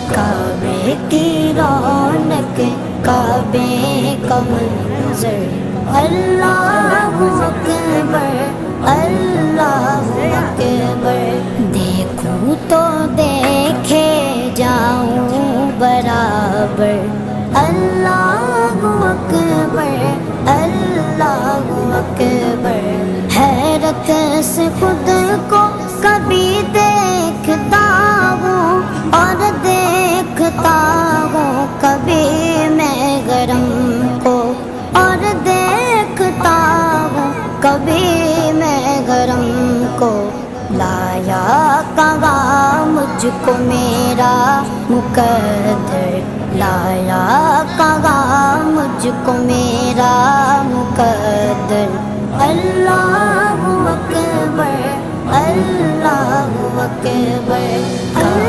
काबे की रौनक, काबे का मंजर, अल्लाहु अकबर, अल्लाहु अकबर। देखूं तो देखे जाऊं बराबर, अल्लाहु अकबर, अल्लाहु अकबर। हैरत से खुद को कभी देखता हूँ और देखता हूँ कभी मैं गरम को, और देखता हूँ कभी मैं गरम को। लाया कहाँ मुझको मेरा मुकद्दर, लाया कहाँ मुझको मेरा मुकद्दर। अल्लाहु अकबर, अल्लाहु अकबर।